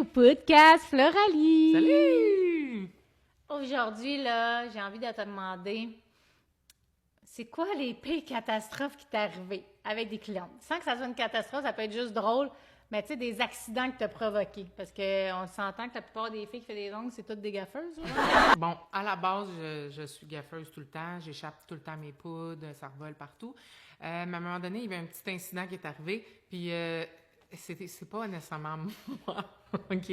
au podcast Floralie! Salut! Aujourd'hui, là, j'ai envie de te demander, c'est quoi les pires catastrophes qui t'est arrivé avec des clients? Sans que ça soit une catastrophe, ça peut être juste drôle, mais tu sais, des accidents que t'as provoqués. Parce qu'on s'entend que la plupart des filles qui font des ongles, c'est toutes des gaffeuses. Bon, à la base, je suis gaffeuse tout le temps. J'échappe tout le temps mes poudres, ça revole partout. Mais à un moment donné, il y avait un petit incident qui est arrivé, puis c'est pas nécessairement moi, OK?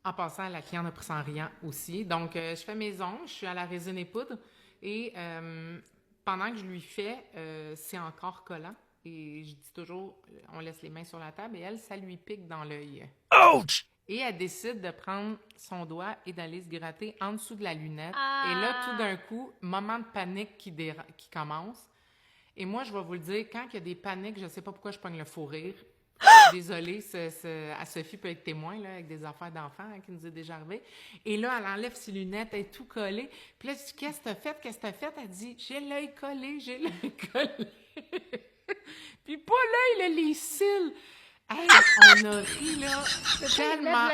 En passant, la cliente a pris ça en riant aussi. Donc, je fais mes ongles, je suis à la résine et poudre, et pendant que je lui fais, c'est encore collant. Et je dis toujours, on laisse les mains sur la table, et elle, ça lui pique dans l'œil. Ouch! Et elle décide de prendre son doigt et d'aller se gratter en dessous de la lunette. Ah! Et là, tout d'un coup, moment de panique qui commence. Et moi, je vais vous le dire, quand il y a des paniques, je ne sais pas pourquoi je pogne le fou rire. Désolée, à Sophie peut être témoin, là, avec des affaires d'enfants qui nous est déjà arrivé. Et là, elle enlève ses lunettes, elle est tout collée. Puis là, je dis, qu'est-ce que t'as fait? Qu'est-ce que t'as fait? Elle dit, j'ai l'œil collé, j'ai l'œil collé. Puis pas l'œil, là, les cils. Hey, on a ri, là, tellement...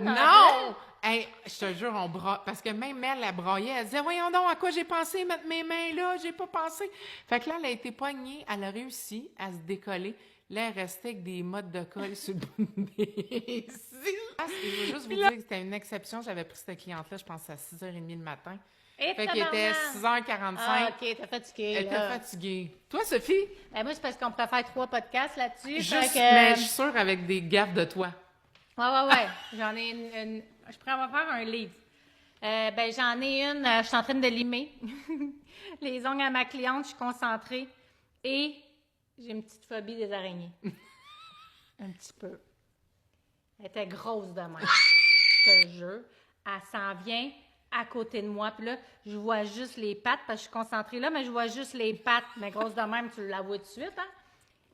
Non! Hey, je te jure, on braille. Parce que même elle braillait. Elle disait, voyons donc, à quoi j'ai pensé mettre mes mains là? J'ai pas pensé. Fait que là, elle a été poignée. Elle a réussi à se décoller. Là, elle restait avec des mottes de colle sur le bout des cils. Je veux juste vous dire que c'était une exception. J'avais pris cette cliente-là, je pense, à 6h30 le matin. Et fait qu'il était 6h45. Ah, OK, t'es fatiguée. Elle était fatiguée. Toi, Sophie? Ben, moi, c'est parce qu'on pourrait faire 3 podcasts là-dessus. Juste, mais je suis sûre avec des gaffes de toi. Ouais. J'en ai une. Je pourrais en faire un livre. Ben, j'en ai une. Je suis en train de limer les ongles à ma cliente. Je suis concentrée. Et j'ai une petite phobie des araignées. Un petit peu. Elle était grosse de même. Je te jure. Elle s'en vient à côté de moi. Puis là, je vois juste les pattes parce que je suis concentrée là, mais je vois juste les pattes. Mais grosse de même, tu la vois tout de suite, hein?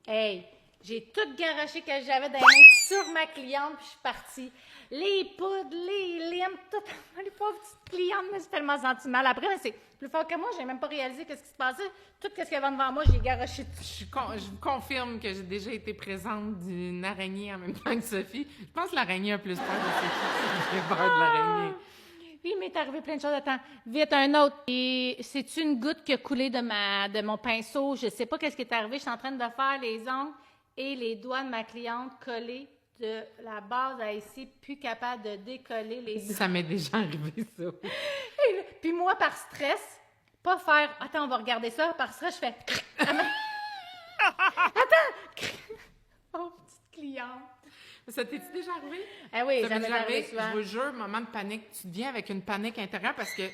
Hey! J'ai tout garoché que j'avais dans les mains sur ma cliente, puis je suis partie. Les poudres, les limes, tout. Les pauvres petites clientes, mais j'ai tellement senti mal. Après, mais c'est plus fort que moi, j'ai même pas réalisé ce qui se passait. Tout ce qu'il y avait devant moi, j'ai garoché tout. Je vous confirme que j'ai déjà été présente d'une araignée en même temps que Sophie. Je pense que l'araignée a plus peur de Sophie. J'ai peur de l'araignée. Oui, il m'est arrivé plein de choses. Attends, vite, un autre. Et c'est une goutte qui a coulé de mon pinceau. Je sais pas qu'est-ce qui est arrivé. Je suis en train de faire les ongles. Et les doigts de ma cliente collés de la base à ici, plus capable de décoller les doigts. Ça m'est déjà arrivé, ça. Puis moi, par stress, pas faire « Attends, on va regarder ça », par stress, je fais « Attends! » Oh, petite cliente. Ça t'est-tu déjà arrivé? Ah oui, ça m'est déjà arrivé. souvent. Je vous jure, moment de panique, tu deviens avec une panique intérieure parce que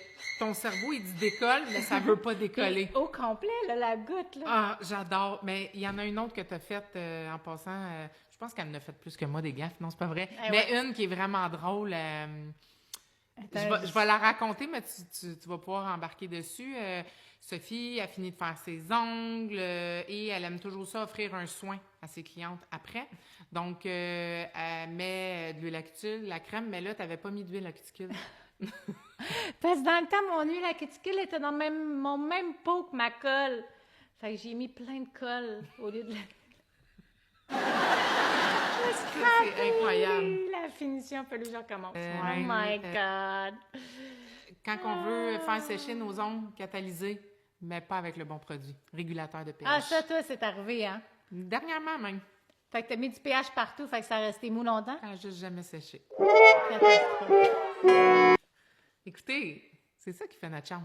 ton cerveau, il dit décolle, mais ça veut pas décoller. Puis, au complet, là, la goutte, là. Ah, j'adore. Mais il y en a une autre que tu as faite en passant. Je pense qu'elle en a fait plus que moi des gaffes. Non, c'est pas vrai. Eh mais ouais. une qui est vraiment drôle. Attends, je vais la raconter, mais tu vas pouvoir embarquer dessus. Sophie a fini de faire ses ongles et elle aime toujours ça, offrir un soin à ses clientes après. Donc, elle met de l'huile à cuticule, la crème, mais là, tu n'avais pas mis d'huile à cuticule. Parce que dans le temps, mon huile à cuticule était dans mon même pot que ma colle. Fait que j'ai mis plein de colle au lieu de la... C'est incroyable. La finition, peut je recommence. Oh ben, my God! Quand on veut faire sécher nos ongles catalysés, mais pas avec le bon produit. Régulateur de pH. Ah, ça, toi, c'est arrivé, hein? Dernièrement même. Fait que t'as mis du pH partout, fait que ça a resté mou longtemps? Ça n'a juste jamais séché. Catastrophe. Écoutez, c'est ça qui fait notre charme.